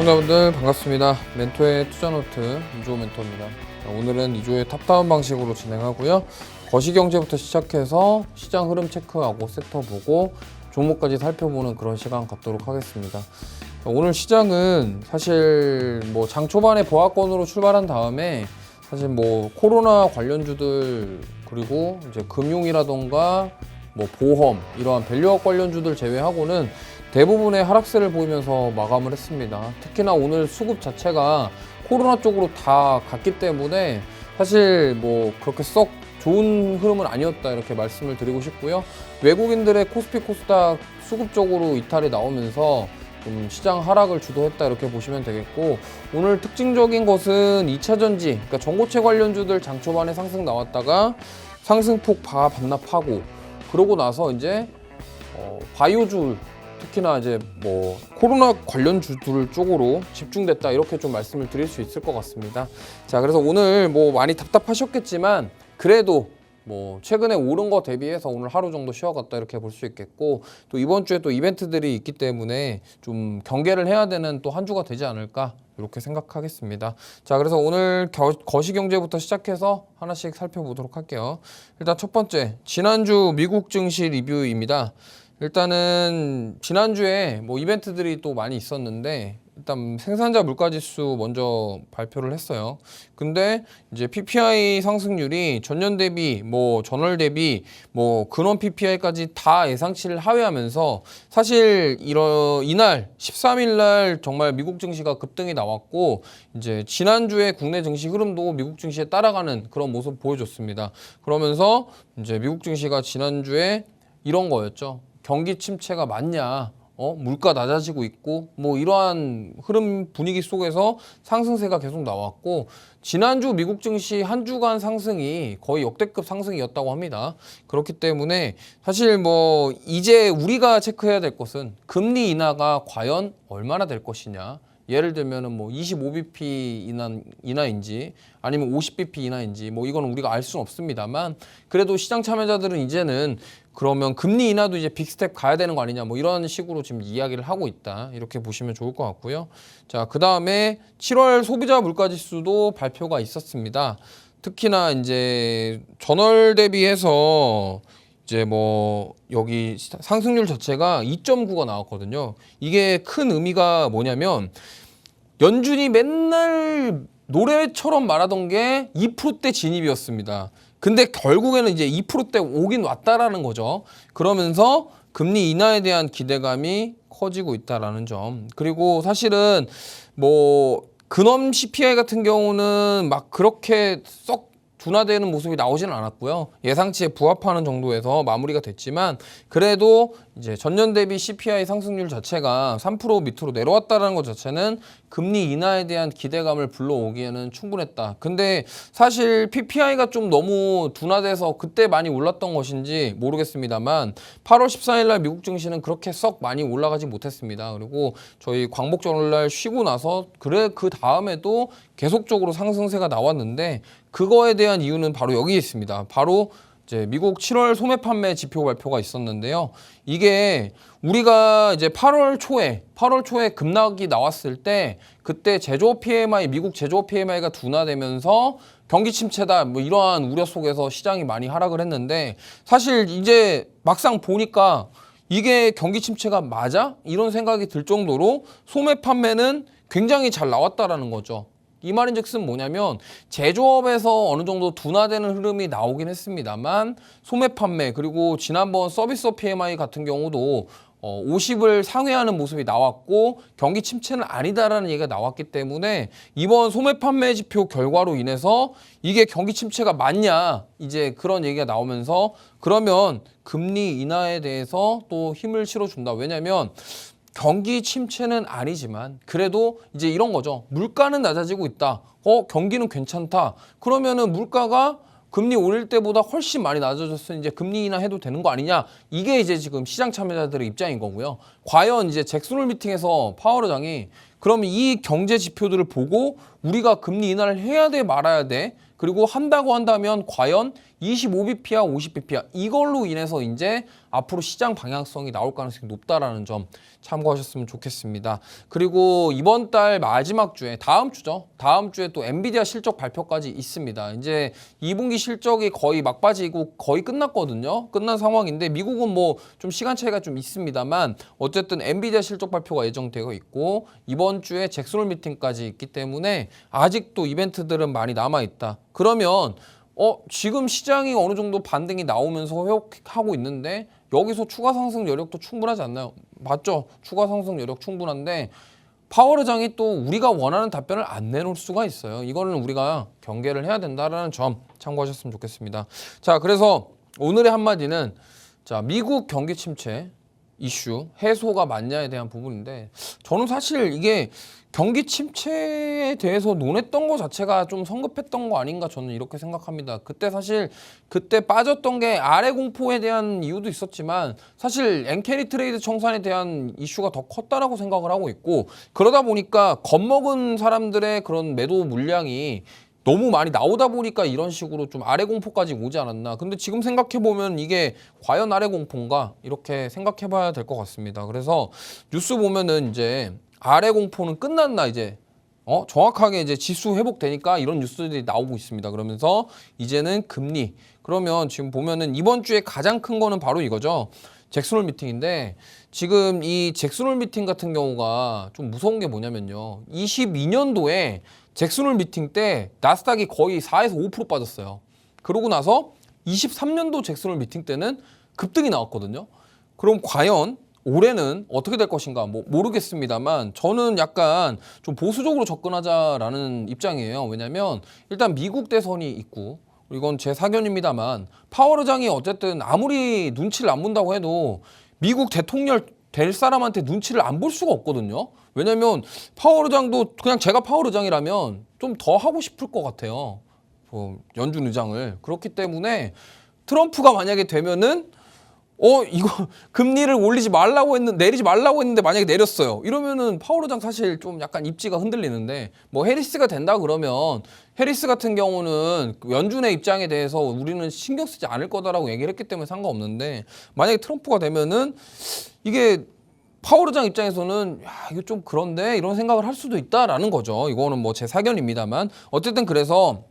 시청자분들 반갑습니다. 멘토의 투자노트 이조 멘토입니다. 오늘은 이조의 탑다운 방식으로 진행하고요. 거시경제부터 시작해서 시장 흐름 체크하고 섹터 보고 종목까지 살펴보는 그런 시간 갖도록 하겠습니다. 오늘 시장은 사실 장 초반에 보합권으로 출발한 다음에 사실 코로나 관련주들 그리고 이제 금융이라던가 보험 이러한 밸류업 관련주들 제외하고는 대부분의 하락세를 보이면서 마감을 했습니다. 특히나 오늘 수급 자체가 코로나 쪽으로 다 갔기 때문에 사실 그렇게 썩 좋은 흐름은 아니었다 이렇게 말씀을 드리고 싶고요. 외국인들의 코스피 코스닥 수급적으로 이탈이 나오면서 좀 시장 하락을 주도했다 이렇게 보시면 되겠고, 오늘 특징적인 것은 2차전지, 그러니까 전고체 관련주들 장 초반에 상승 나왔다가 상승폭 반납하고 그러고 나서 이제 바이오주 특히나 이제 코로나 관련주들 쪽으로 집중됐다 이렇게 좀 말씀을 드릴 수 있을 것 같습니다. 자, 그래서 오늘 많이 답답하셨겠지만 그래도 최근에 오른 거 대비해서 오늘 하루 정도 쉬어갔다 이렇게 볼 수 있겠고, 또 이번 주에 또 이벤트들이 있기 때문에 좀 경계를 해야 되는 또 한 주가 되지 않을까 이렇게 생각하겠습니다. 자, 그래서 오늘 거시경제부터 시작해서 하나씩 살펴보도록 할게요. 일단 첫 번째, 지난주 미국 증시 리뷰입니다. 일단은 지난주에 이벤트들이 또 많이 있었는데, 일단 생산자 물가지수 먼저 발표를 했어요. 근데 이제 PPI 상승률이 전년 대비 전월 대비 근원 PPI까지 다 예상치를 하회하면서 사실 이날 13일 날 정말 미국 증시가 급등이 나왔고, 이제 지난주에 국내 증시 흐름도 미국 증시에 따라가는 그런 모습 보여줬습니다. 그러면서 이제 미국 증시가 지난주에 이런 거였죠. 경기 침체가 맞냐? 물가 낮아지고 있고 이러한 흐름 분위기 속에서 상승세가 계속 나왔고, 지난주 미국 증시 한 주간 상승이 거의 역대급 상승이었다고 합니다. 그렇기 때문에 사실 이제 우리가 체크해야 될 것은 금리 인하가 과연 얼마나 될 것이냐. 예를 들면은 25bp 인하인지 아니면 50bp 인하인지 이건 우리가 알 수는 없습니다만, 그래도 시장 참여자들은 이제는 그러면 금리 인하도 이제 빅스텝 가야 되는 거 아니냐 이런 식으로 지금 이야기를 하고 있다 이렇게 보시면 좋을 것 같고요. 자, 그 다음에 7월 소비자 물가지수도 발표가 있었습니다. 특히나 이제 전월 대비해서 이제 여기 상승률 자체가 2.9가 나왔거든요. 이게 큰 의미가 뭐냐면 연준이 맨날 노래처럼 말하던 게 2%대 진입이었습니다. 근데 결국에는 이제 2%대 오긴 왔다라는 거죠. 그러면서 금리 인하에 대한 기대감이 커지고 있다라는 점. 그리고 사실은 근원 CPI 같은 경우는 그렇게 썩 둔화되는 모습이 나오지는 않았고요. 예상치에 부합하는 정도에서 마무리가 됐지만, 그래도 이제 전년 대비 CPI 상승률 자체가 3% 밑으로 내려왔다는 것 자체는 금리 인하에 대한 기대감을 불러오기에는 충분했다. 근데 사실 PPI가 좀 너무 둔화돼서 그때 많이 올랐던 것인지 모르겠습니다만 8월 14일 날 미국 증시는 그렇게 썩 많이 올라가지 못했습니다. 그리고 저희 광복절날 쉬고 나서 그 다음에도 계속적으로 상승세가 나왔는데, 그거에 대한 이유는 바로 여기 있습니다. 바로 이제 미국 7월 소매 판매 지표 발표가 있었는데요. 이게 우리가 이제 8월 초에 급락이 나왔을 때 그때 제조업 PMI, 미국 제조업 PMI가 둔화되면서 경기 침체다 이러한 우려 속에서 시장이 많이 하락을 했는데, 사실 이제 막상 보니까 이게 경기 침체가 맞아? 이런 생각이 들 정도로 소매 판매는 굉장히 잘 나왔다라는 거죠. 이 말인즉슨 뭐냐면 제조업에서 어느 정도 둔화되는 흐름이 나오긴 했습니다만 소매 판매 그리고 지난번 서비스업 PMI 같은 경우도 50을 상회하는 모습이 나왔고 경기 침체는 아니다라는 얘기가 나왔기 때문에 이번 소매 판매 지표 결과로 인해서 이게 경기 침체가 맞냐 이제 그런 얘기가 나오면서, 그러면 금리 인하에 대해서 또 힘을 실어준다. 왜냐면 경기 침체는 아니지만 그래도 이제 이런 거죠. 물가는 낮아지고 있다. 경기는 괜찮다. 그러면은 물가가 금리 올릴 때보다 훨씬 많이 낮아졌으니 이제 금리 인하해도 되는 거 아니냐. 이게 이제 지금 시장 참여자들의 입장인 거고요. 과연 이제 잭슨홀 미팅에서 파월 의장이 그러면 이 경제 지표들을 보고 우리가 금리 인하를 해야 돼 말아야 돼. 그리고 한다고 한다면 과연 25bp야 50bp야 이걸로 인해서 이제 앞으로 시장 방향성이 나올 가능성이 높다라는 점 참고하셨으면 좋겠습니다. 그리고 이번 달 마지막 주에 다음 주죠. 다음 주에 또 엔비디아 실적 발표까지 있습니다. 이제 2분기 실적이 거의 막바지고 거의 끝났거든요. 끝난 상황인데 미국은 뭐 좀 시간 차이가 좀 있습니다만 어쨌든 엔비디아 실적 발표가 예정되어 있고 이번 주에 잭슨홀 미팅까지 있기 때문에 아직도 이벤트들은 많이 남아 있다. 그러면 지금 시장이 어느 정도 반등이 나오면서 회복하고 있는데 여기서 추가 상승 여력도 충분하지 않나요? 맞죠? 추가 상승 여력 충분한데 파월 의장이 또 우리가 원하는 답변을 안 내놓을 수가 있어요. 이거는 우리가 경계를 해야 된다는 점 참고하셨으면 좋겠습니다. 자, 그래서 오늘의 한마디는 자, 미국 경기 침체 이슈 해소가 맞냐에 대한 부분인데 저는 사실 이게 경기 침체에 대해서 논했던 것 자체가 좀 성급했던 거 아닌가 저는 이렇게 생각합니다. 그때 빠졌던 게 아래 공포에 대한 이유도 있었지만 사실 엔캐리 트레이드 청산에 대한 이슈가 더 컸다라고 생각을 하고 있고 그러다 보니까 겁먹은 사람들의 그런 매도 물량이 너무 많이 나오다 보니까 이런 식으로 좀 아래 공포까지 오지 않았나. 근데 지금 생각해보면 이게 과연 아래 공포인가? 이렇게 생각해봐야 될 것 같습니다. 그래서 뉴스 보면은 이제 아래 공포는 끝났나 이제 정확하게 이제 지수 회복되니까 이런 뉴스들이 나오고 있습니다. 그러면서 이제는 금리. 그러면 지금 보면은 이번 주에 가장 큰 거는 바로 이거죠. 잭슨홀 미팅인데 지금 이 잭슨홀 미팅 같은 경우가 좀 무서운 게 뭐냐면요. 22년도에 잭슨홀 미팅 때 나스닥이 거의 4에서 5% 빠졌어요. 그러고 나서 23년도 잭슨홀 미팅 때는 급등이 나왔거든요. 그럼 과연 올해는 어떻게 될 것인가 모르겠습니다만 저는 약간 좀 보수적으로 접근하자라는 입장이에요. 왜냐하면 일단 미국 대선이 있고 이건 제 사견입니다만 파월 의장이 어쨌든 아무리 눈치를 안 본다고 해도 미국 대통령 될 사람한테 눈치를 안 볼 수가 없거든요. 왜냐면 파월 의장도 그냥 제가 파월 의장이라면 좀 더 하고 싶을 것 같아요. 연준 의장을. 그렇기 때문에 트럼프가 만약에 되면은 이거 금리를 내리지 말라고 했는데 만약에 내렸어요. 이러면은 파월 의장 사실 좀 약간 입지가 흔들리는데 뭐 해리스가 된다 그러면 해리스 같은 경우는 연준의 입장에 대해서 우리는 신경 쓰지 않을 거다라고 얘기를 했기 때문에 상관없는데 만약에 트럼프가 되면은 이게 파월 의장 입장에서는 이거 좀 그런데 이런 생각을 할 수도 있다라는 거죠. 이거는 뭐 제 사견입니다만 어쨌든 그래서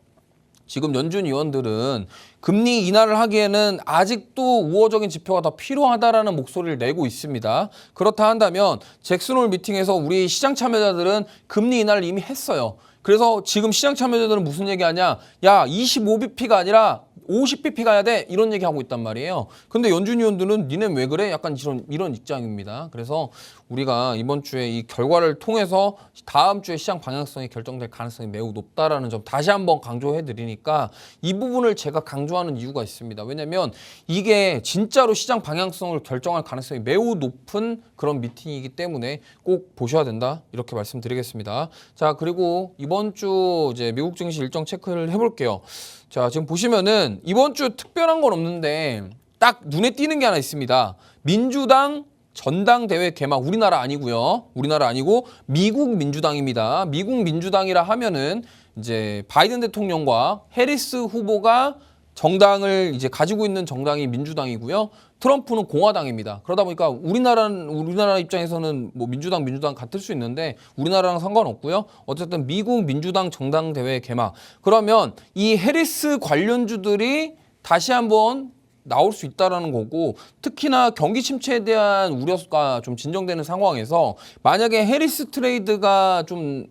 지금 연준 위원들은 금리 인하를 하기에는 아직도 우호적인 지표가 더 필요하다라는 목소리를 내고 있습니다. 그렇다 한다면 잭슨홀 미팅에서 우리 시장 참여자들은 금리 인하를 이미 했어요. 그래서 지금 시장 참여자들은 무슨 얘기하냐? 야, 25bp가 아니라 50bp 가야 돼 이런 얘기하고 있단 말이에요. 근데 연준 위원들은 니넨 왜 그래? 약간 이런 입장입니다. 그래서 우리가 이번 주에 이 결과를 통해서 다음 주에 시장 방향성이 결정될 가능성이 매우 높다라는 점 다시 한번 강조해 드리니까 이 부분을 제가 강조하는 이유가 있습니다. 왜냐면 이게 진짜로 시장 방향성을 결정할 가능성이 매우 높은 그런 미팅이기 때문에 꼭 보셔야 된다 이렇게 말씀드리겠습니다. 자, 그리고 이번 주 이제 미국 증시 일정 체크를 해볼게요. 자, 지금 보시면은 이번 주 특별한 건 없는데 딱 눈에 띄는 게 하나 있습니다. 민주당 전당대회 개막. 우리나라 아니고요. 우리나라 아니고 미국 민주당입니다. 미국 민주당이라 하면은 이제 바이든 대통령과 해리스 후보가 정당을 이제 가지고 있는 정당이 민주당이고요. 트럼프는 공화당입니다. 그러다 보니까 우리나라 입장에서는 뭐 민주당 같을 수 있는데 우리나라랑 상관없고요. 어쨌든 미국 민주당 정당대회 개막. 그러면 이 해리스 관련주들이 다시 한번 나올 수 있다라는 거고 특히나 경기 침체에 대한 우려가 좀 진정되는 상황에서 만약에 해리스 트레이드가 좀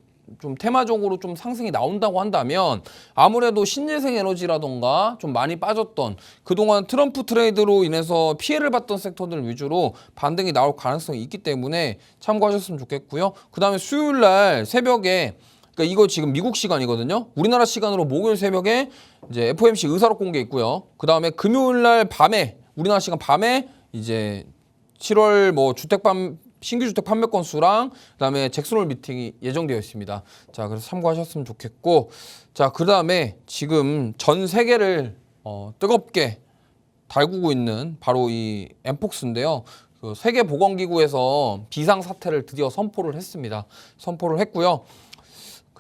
테마적으로 좀 상승이 나온다고 한다면 아무래도 신재생 에너지라던가 좀 많이 빠졌던 그동안 트럼프 트레이드로 인해서 피해를 봤던 섹터들 위주로 반등이 나올 가능성이 있기 때문에 참고하셨으면 좋겠고요. 그 다음에 수요일 날 새벽에 그러니까 이거 지금 미국 시간이거든요. 우리나라 시간으로 목요일 새벽에 이제 FOMC 의사록 공개 있고요. 그 다음에 금요일 날 밤에 우리나라 시간 밤에 이제 7월 뭐 신규 주택 판매 건수랑 그다음에 잭슨홀 미팅이 예정되어 있습니다. 자, 그래서 참고하셨으면 좋겠고, 자, 그다음에 지금 전 세계를 뜨겁게 달구고 있는 바로 이 엠폭스인데요. 그 세계보건기구에서 비상 사태를 드디어 선포를 했습니다. 선포를 했고요.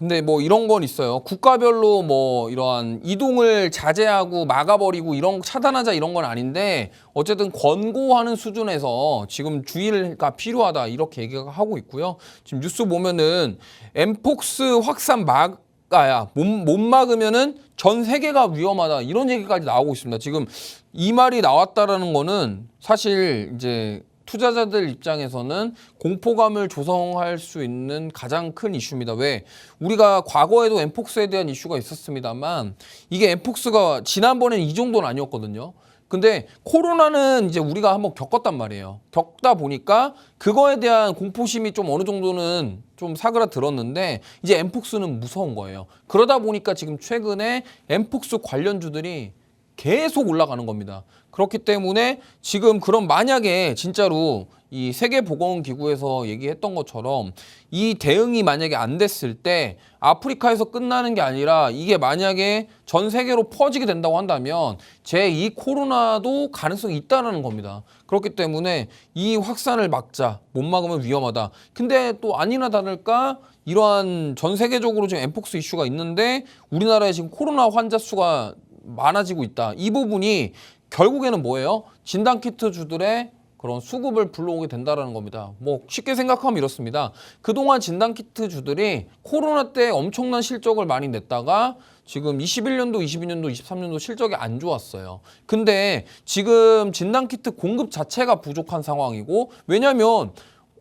근데 뭐 이런 건 있어요. 국가별로 뭐 이러한 이동을 자제하고 막아버리고 이런 거 차단하자 이런 건 아닌데 어쨌든 권고하는 수준에서 지금 주의가 필요하다 이렇게 얘기하고 있고요. 지금 뉴스 보면은 엠폭스 확산 막아야 못 막으면은 전 세계가 위험하다 이런 얘기까지 나오고 있습니다. 지금 이 말이 나왔다라는 거는 사실 이제 투자자들 입장에서는 공포감을 조성할 수 있는 가장 큰 이슈입니다. 왜? 우리가 과거에도 엠폭스에 대한 이슈가 있었습니다만 이게 엠폭스가 지난번엔 이 정도는 아니었거든요. 근데 코로나는 이제 우리가 한번 겪었단 말이에요. 겪다 보니까 그거에 대한 공포심이 좀 어느 정도는 좀 사그라들었는데 이제 엠폭스는 무서운 거예요. 그러다 보니까 지금 최근에 엠폭스 관련주들이 계속 올라가는 겁니다. 그렇기 때문에 지금 그럼 만약에 진짜로 이 세계보건기구에서 얘기했던 것처럼 이 대응이 만약에 안 됐을 때 아프리카에서 끝나는 게 아니라 이게 만약에 전 세계로 퍼지게 된다고 한다면 제2 코로나도 가능성이 있다는 겁니다. 그렇기 때문에 이 확산을 막자, 못 막으면 위험하다. 근데 또 아니나 다를까 이러한 전 세계적으로 지금 엠폭스 이슈가 있는데 우리나라에 지금 코로나 환자 수가 많아지고 있다. 이 부분이 결국에는 뭐예요? 진단키트 주들의 그런 수급을 불러오게 된다는 겁니다. 뭐 쉽게 생각하면 이렇습니다. 그동안 진단키트 주들이 코로나 때 엄청난 실적을 많이 냈다가 지금 21년도, 22년도, 23년도 실적이 안 좋았어요. 근데 지금 진단키트 공급 자체가 부족한 상황이고 왜냐면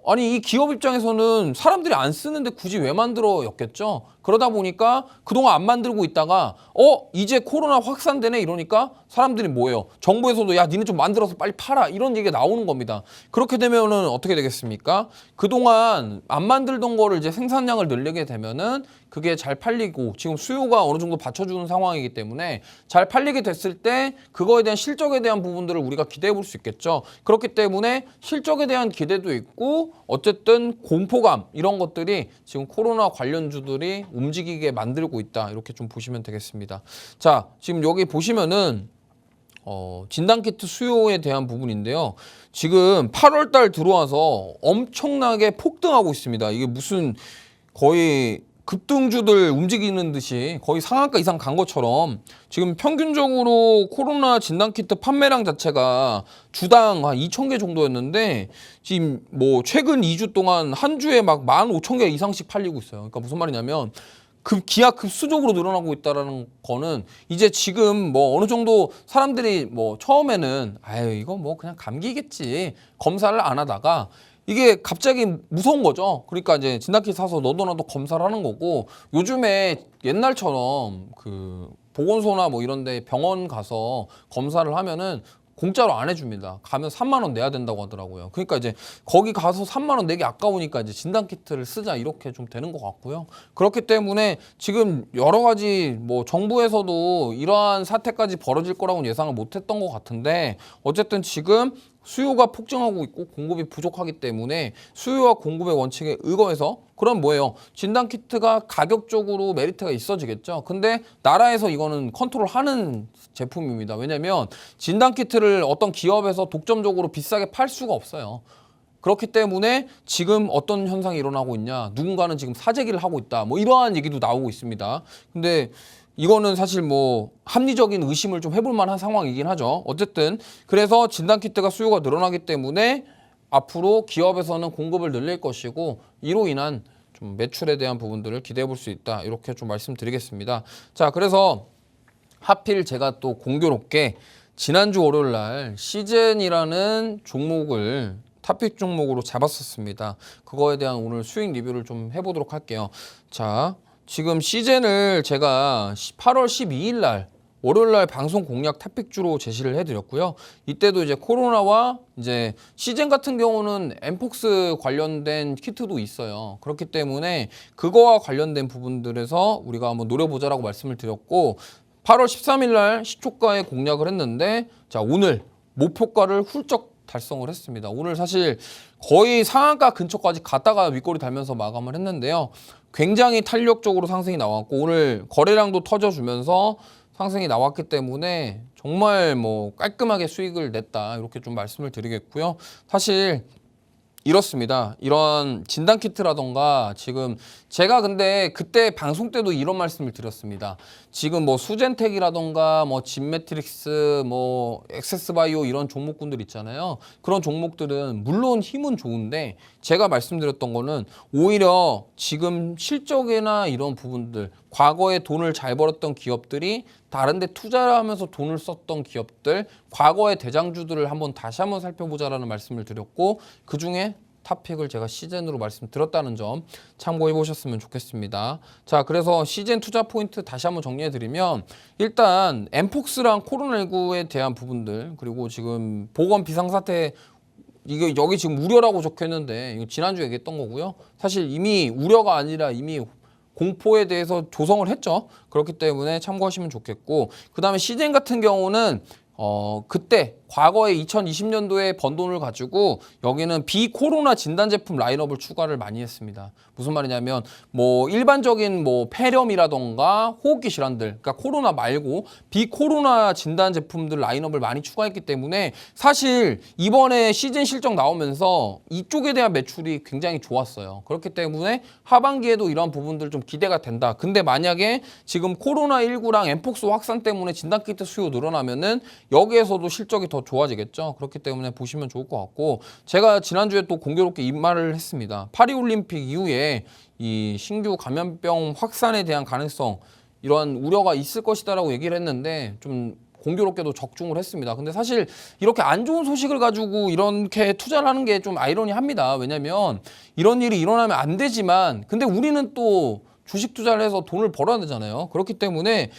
아니 이 기업 입장에서는 사람들이 안 쓰는데 굳이 왜 만들어였겠죠. 그러다 보니까 그동안 안 만들고 있다가 이제 코로나 확산되네 이러니까 사람들이 뭐예요? 정부에서도 야 니네 좀 만들어서 빨리 팔아 이런 얘기가 나오는 겁니다. 그렇게 되면은 어떻게 되겠습니까? 그동안 안 만들던 거를 이제 생산량을 늘리게 되면은 그게 잘 팔리고 지금 수요가 어느 정도 받쳐주는 상황이기 때문에 잘 팔리게 됐을 때 그거에 대한 실적에 대한 부분들을 우리가 기대해 볼 수 있겠죠. 그렇기 때문에 실적에 대한 기대도 있고 어쨌든 공포감 이런 것들이 지금 코로나 관련주들이 움직이게 만들고 있다. 이렇게 좀 보시면 되겠습니다. 자, 지금 여기 보시면은 진단키트 수요에 대한 부분인데요. 지금 8월 달 들어와서 엄청나게 폭등하고 있습니다. 이게 무슨 거의 급등주들 움직이는 듯이 거의 상한가 이상 간 것처럼 지금 평균적으로 코로나 진단키트 판매량 자체가 주당 한 2,000개 정도였는데 지금 뭐 최근 2주 동안 한 주에 막 15,000개 이상씩 팔리고 있어요. 그러니까 무슨 말이냐면 기하급수적으로 늘어나고 있다라는 거는 이제 지금 뭐 어느 정도 사람들이 뭐 처음에는 아유 이거 뭐 그냥 감기겠지 검사를 안 하다가 이게 갑자기 무서운 거죠. 그러니까 이제 진단키트 사서 너도 나도 검사를 하는 거고 요즘에 옛날처럼 그 보건소나 뭐 이런 데 병원 가서 검사를 하면은 공짜로 안 해줍니다. 가면 3만 원 내야 된다고 하더라고요. 그러니까 이제 거기 가서 3만 원 내기 아까우니까 이제 진단키트를 쓰자 이렇게 좀 되는 것 같고요. 그렇기 때문에 지금 여러 가지 뭐 정부에서도 이러한 사태까지 벌어질 거라고는 예상을 못했던 것 같은데 어쨌든 지금 수요가 폭증하고 있고 공급이 부족하기 때문에 수요와 공급의 원칙에 의거해서 그럼 뭐예요? 진단키트가 가격적으로 메리트가 있어지겠죠. 근데 나라에서 이거는 컨트롤하는 제품입니다. 왜냐면 진단키트를 어떤 기업에서 독점적으로 비싸게 팔 수가 없어요. 그렇기 때문에 지금 어떤 현상이 일어나고 있냐? 누군가는 지금 사재기를 하고 있다. 뭐 이러한 얘기도 나오고 있습니다. 근데 이거는 사실 뭐 합리적인 의심을 좀 해볼 만한 상황이긴 하죠. 어쨌든 그래서 진단키트가 수요가 늘어나기 때문에 앞으로 기업에서는 공급을 늘릴 것이고 이로 인한 좀 매출에 대한 부분들을 기대해 볼 수 있다. 이렇게 좀 말씀드리겠습니다. 자, 그래서 하필 제가 또 공교롭게 지난주 월요일 날 시즌이라는 종목을 탑픽 종목으로 잡았었습니다. 그거에 대한 오늘 수익 리뷰를 좀 해보도록 할게요. 자, 지금 시즌을 제가 8월 12일 날 월요일 날 방송 공략 탑픽주로 제시를 해드렸고요. 이때도 이제 코로나와 이제 시즌 같은 경우는 엠폭스 관련된 키트도 있어요. 그렇기 때문에 그거와 관련된 부분들에서 우리가 한번 노려보자라고 말씀을 드렸고 8월 13일 날 시초가에 공략을 했는데 자 오늘 목표가를 훌쩍 달성을 했습니다. 오늘 사실 거의 상한가 근처까지 갔다가 윗꼬리 달면서 마감을 했는데요. 굉장히 탄력적으로 상승이 나왔고 오늘 거래량도 터져주면서 상승이 나왔기 때문에 정말 뭐 깔끔하게 수익을 냈다 이렇게 좀 말씀을 드리겠고요. 사실 이렇습니다. 이런 진단키트라던가 지금 제가 근데 그때 방송 때도 이런 말씀을 드렸습니다. 지금 뭐 수젠텍이라던가 뭐 진매트릭스 뭐 엑세스바이오 이런 종목군들 있잖아요. 그런 종목들은 물론 힘은 좋은데 제가 말씀드렸던 거는 오히려 지금 실적이나 이런 부분들 과거에 돈을 잘 벌었던 기업들이 다른 데 투자를 하면서 돈을 썼던 기업들 과거의 대장주들을 다시 한번 살펴보자라는 말씀을 드렸고 그중에 탑픽을 제가 시젠으로 말씀드렸다는 점 참고해 보셨으면 좋겠습니다. 자, 그래서 시젠 투자 포인트 다시 한번 정리해 드리면 일단 엠폭스랑 코로나19에 대한 부분들 그리고 지금 보건 비상사태 이게 여기 지금 우려라고 적혀 있는데 이거 지난주에 얘기했던 거고요. 사실 이미 우려가 아니라 이미 공포에 대해서 조성을 했죠. 그렇기 때문에 참고하시면 좋겠고 그다음에 시젠 같은 경우는 그때 과거에 2020년도에 번 돈을 가지고 여기는 비코로나 진단 제품 라인업을 추가를 많이 했습니다. 무슨 말이냐면 뭐 일반적인 뭐 폐렴이라던가 호흡기 질환들, 그러니까 코로나 말고 비코로나 진단 제품들 라인업을 많이 추가했기 때문에 사실 이번에 시즌 실적 나오면서 이쪽에 대한 매출이 굉장히 좋았어요. 그렇기 때문에 하반기에도 이런 부분들 좀 기대가 된다. 근데 만약에 지금 코로나19랑 엠폭스 확산 때문에 진단키트 수요 늘어나면은 여기에서도 실적이 더 좋아지겠죠. 그렇기 때문에 보시면 좋을 것 같고 제가 지난주에 또 공교롭게 이 말을 했습니다. 파리올림픽 이후에 이 신규 감염병 확산에 대한 가능성 이러한 우려가 있을 것이다라고 얘기를 했는데 좀 공교롭게도 적중을 했습니다. 근데 사실 이렇게 안 좋은 소식을 가지고 이렇게 투자를 하는 게 좀 아이러니합니다. 왜냐면 이런 일이 일어나면 안 되지만 근데 우리는 또 주식 투자를 해서 돈을 벌어야 되잖아요. 그렇기 때문에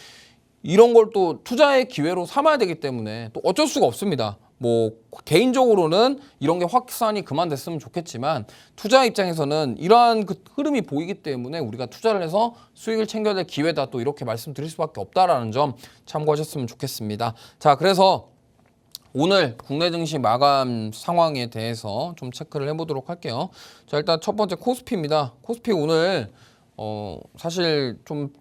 이런 걸 또 투자의 기회로 삼아야 되기 때문에 또 어쩔 수가 없습니다. 뭐 개인적으로는 이런 게 확산이 그만됐으면 좋겠지만 투자 입장에서는 이러한 그 흐름이 보이기 때문에 우리가 투자를 해서 수익을 챙겨야 될 기회다 또 이렇게 말씀드릴 수밖에 없다라는 점 참고하셨으면 좋겠습니다. 자, 그래서 오늘 국내 증시 마감 상황에 대해서 좀 체크를 해보도록 할게요. 자, 일단 첫 번째 코스피입니다. 코스피 오늘 사실 좀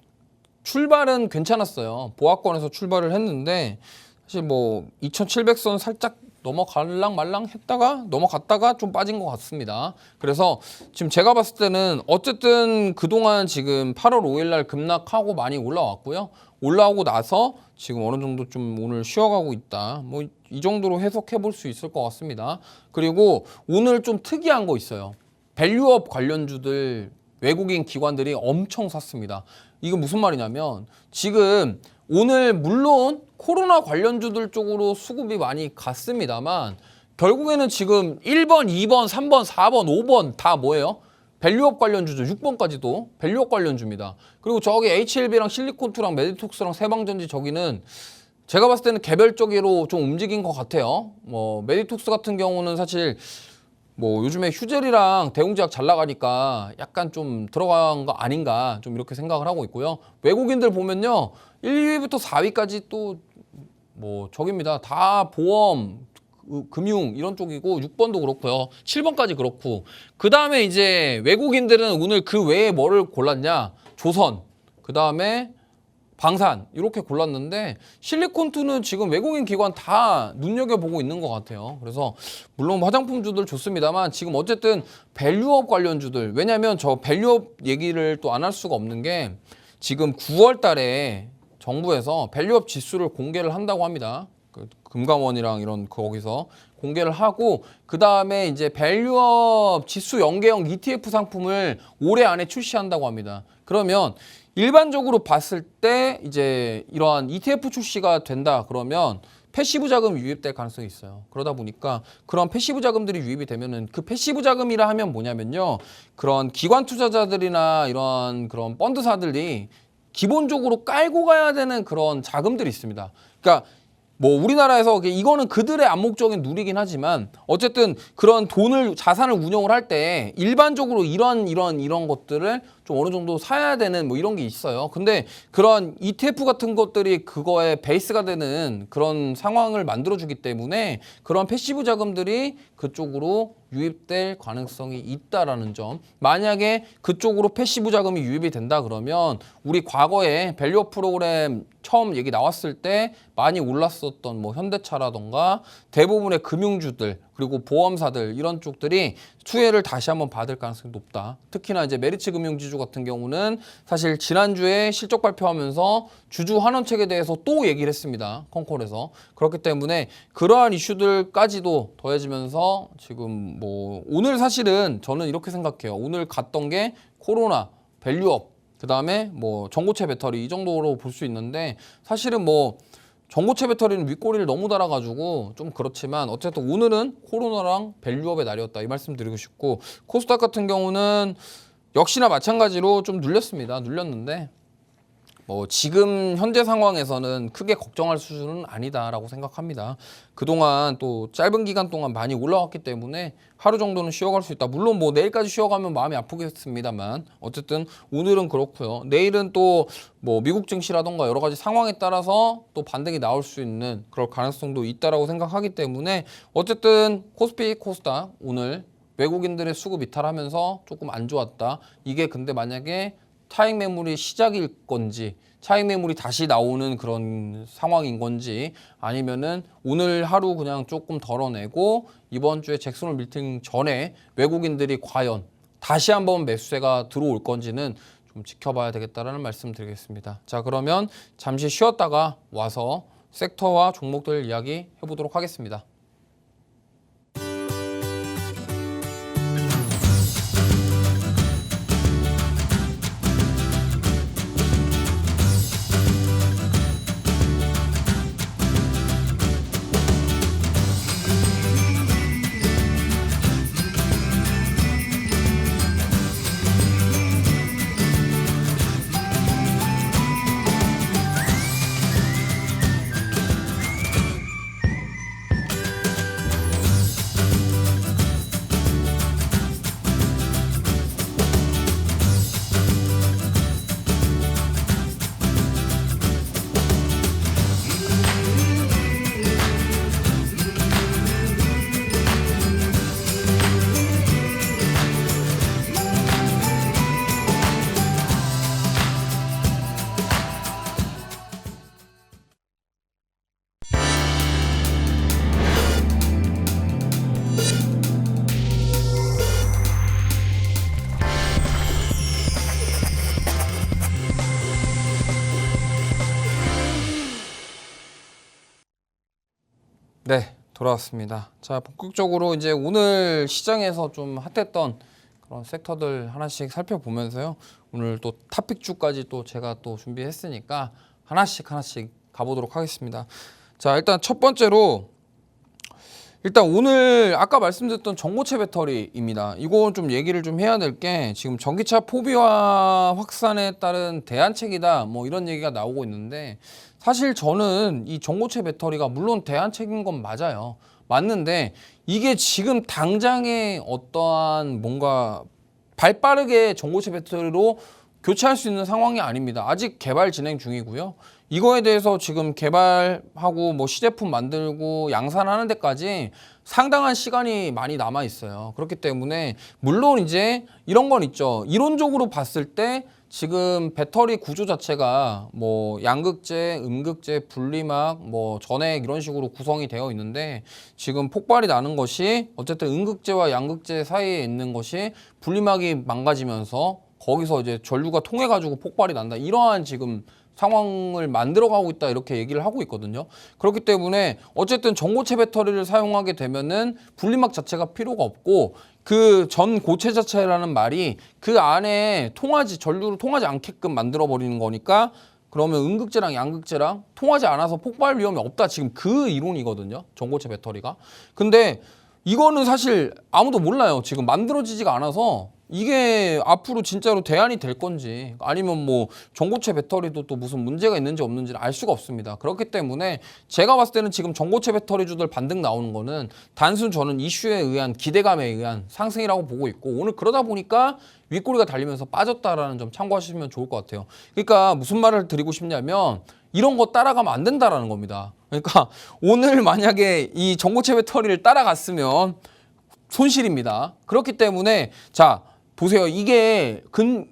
출발은 괜찮았어요. 보합권에서 출발을 했는데 사실 뭐 2700선 살짝 넘어갈랑 말랑 했다가 넘어갔다가 좀 빠진 것 같습니다. 그래서 지금 제가 봤을 때는 어쨌든 그동안 지금 8월 5일 날 급락하고 많이 올라왔고요. 올라오고 나서 지금 어느 정도 좀 오늘 쉬어가고 있다. 뭐 이 정도로 해석해 볼 수 있을 것 같습니다. 그리고 오늘 좀 특이한 거 있어요. 밸류업 관련주들 외국인 기관들이 엄청 샀습니다. 이거 무슨 말이냐면 지금 오늘 물론 코로나 관련주들 쪽으로 수급이 많이 갔습니다만 결국에는 지금 1번, 2번, 3번, 4번, 5번 다 뭐예요? 밸류업 관련주죠. 6번까지도 밸류업 관련주입니다. 그리고 저기 HLB랑 실리콘투랑 메디톡스랑 세방전지 저기는 제가 봤을 때는 개별적으로 좀 움직인 것 같아요. 뭐 메디톡스 같은 경우는 사실 뭐 요즘에 휴젤이랑 대웅제약 잘 나가니까 약간 좀 들어간 거 아닌가 좀 이렇게 생각을 하고 있고요. 외국인들 보면요 1위부터 4위까지 또 뭐 저깁니다. 다 보험, 금융 이런 쪽이고 6번도 그렇고요. 7번까지 그렇고 그 다음에 이제 외국인들은 오늘 그 외에 뭐를 골랐냐? 조선, 그 다음에 방산 이렇게 골랐는데 실리콘투는 지금 외국인 기관 다 눈여겨보고 있는 것 같아요. 그래서 물론 화장품주들 좋습니다만 지금 어쨌든 밸류업 관련주들 왜냐하면 저 밸류업 얘기를 또 안 할 수가 없는 게 지금 9월 달에 정부에서 밸류업 지수를 공개를 한다고 합니다. 그 금감원이랑 이런 거기서 공개를 하고 그 다음에 이제 밸류업 지수 연계형 ETF 상품을 올해 안에 출시한다고 합니다. 그러면 일반적으로 봤을 때 이제 이러한 ETF 출시가 된다 그러면 패시브 자금이 유입될 가능성이 있어요. 그러다 보니까 그런 패시브 자금들이 유입이 되면은 그 패시브 자금이라 하면 뭐냐면요. 그런 기관 투자자들이나 이런 그런 펀드사들이 기본적으로 깔고 가야 되는 그런 자금들이 있습니다. 그러니까 뭐 우리나라에서 이거는 그들의 암묵적인 누리긴 하지만 어쨌든 그런 돈을 자산을 운용을 할 때 일반적으로 이런 것들을 좀 좀 어느 정도 사야 되는 뭐 이런 게 있어요. 근데 그런 ETF 같은 것들이 그거에 베이스가 되는 그런 상황을 만들어주기 때문에 그런 패시브 자금들이 그쪽으로 유입될 가능성이 있다라는 점. 만약에 그쪽으로 패시브 자금이 유입이 된다 그러면 우리 과거에 밸류업 프로그램 처음 얘기 나왔을 때 많이 올랐었던 뭐 현대차라던가 대부분의 금융주들 그리고 보험사들 이런 쪽들이 수혜를 다시 한번 받을 가능성이 높다. 특히나 이제 메리츠 금융지주 같은 경우는 사실 지난주에 실적 발표하면서 주주 환원책에 대해서 또 얘기를 했습니다. 컨콜에서. 그렇기 때문에 그러한 이슈들까지도 더해지면서 지금 뭐 오늘 사실은 저는 이렇게 생각해요. 오늘 갔던 게 코로나, 밸류업, 그다음에 뭐 전고체 배터리 이 정도로 볼 수 있는데 사실은 뭐 전고체 배터리는 윗꼬리를 너무 달아가지고 좀 그렇지만 어쨌든 오늘은 코로나랑 밸류업의 날이었다 이 말씀 드리고 싶고 코스닥 같은 경우는 역시나 마찬가지로 좀 눌렸는데 뭐 지금 현재 상황에서는 크게 걱정할 수준은 아니다라고 생각합니다. 그동안 또 짧은 기간 동안 많이 올라왔기 때문에 하루 정도는 쉬어갈 수 있다. 물론 뭐 내일까지 쉬어가면 마음이 아프겠습니다만 어쨌든 오늘은 그렇고요. 내일은 또 뭐 미국 증시라던가 여러 가지 상황에 따라서 또 반등이 나올 수 있는 그럴 가능성도 있다라고 생각하기 때문에 어쨌든 코스피, 코스닥 오늘 외국인들의 수급 이탈하면서 조금 안 좋았다. 이게 근데 만약에 차익 매물이 시작일 건지 차익 매물이 다시 나오는 그런 상황인 건지 아니면은 오늘 하루 그냥 조금 덜어내고 이번 주에 잭슨홀 미팅 전에 외국인들이 과연 다시 한번 매수세가 들어올 건지는 좀 지켜봐야 되겠다라는 말씀 드리겠습니다. 자, 그러면 잠시 쉬었다가 와서 섹터와 종목들 이야기 해보도록 하겠습니다. 네, 돌아왔습니다. 자, 본격적으로 이제 오늘 시장에서 좀 핫했던 그런 섹터들 하나씩 살펴보면서요. 오늘 또 탑픽주까지 또 제가 또 준비했으니까 하나씩 가보도록 하겠습니다. 자, 일단 첫 번째로 일단 오늘 아까 말씀드렸던 전고체 배터리입니다. 이거 좀 얘기를 좀 해야 될 게 지금 전기차 포비화 확산에 따른 대안책이다 뭐 이런 얘기가 나오고 있는데 사실 저는 이 전고체 배터리가 물론 대안책인 건 맞아요. 맞는데 이게 지금 당장에 어떠한 뭔가 발빠르게 전고체 배터리로 교체할 수 있는 상황이 아닙니다. 아직 개발 진행 중이고요. 이거에 대해서 지금 개발하고 뭐 시제품 만들고 양산하는 데까지 상당한 시간이 많이 남아 있어요. 그렇기 때문에 물론 이제 이런 건 있죠. 이론적으로 봤을 때 지금 배터리 구조 자체가 뭐 양극재, 음극재, 분리막, 뭐 전액 이런 식으로 구성이 되어 있는데 지금 폭발이 나는 것이 어쨌든 음극재와 양극재 사이에 있는 것이 분리막이 망가지면서 거기서 이제 전류가 통해가지고 폭발이 난다. 이러한 지금 상황을 만들어가고 있다 이렇게 얘기를 하고 있거든요. 그렇기 때문에 어쨌든 전고체 배터리를 사용하게 되면은 분리막 자체가 필요가 없고 그 전 고체 자체라는 말이 그 안에 전류를 통하지 않게끔 만들어 버리는 거니까 그러면 음극재랑 양극재랑 통하지 않아서 폭발 위험이 없다. 지금 그 이론이거든요. 전고체 배터리가. 근데 이거는 사실 아무도 몰라요. 지금 만들어지지가 않아서 이게 앞으로 진짜로 대안이 될 건지 아니면 뭐 전고체 배터리도 또 무슨 문제가 있는지 없는지를 알 수가 없습니다. 그렇기 때문에 제가 봤을 때는 지금 전고체 배터리주들 반등 나오는 거는 단순 저는 이슈에 의한 기대감에 의한 상승이라고 보고 있고, 오늘 그러다 보니까 윗꼬리가 달리면서 빠졌다라는 점 참고하시면 좋을 것 같아요. 그러니까 무슨 말을 드리고 싶냐면 이런 거 따라가면 안 된다라는 겁니다. 그러니까 오늘 만약에 이 전고체 배터리를 따라갔으면 손실입니다. 그렇기 때문에 자 보세요. 이게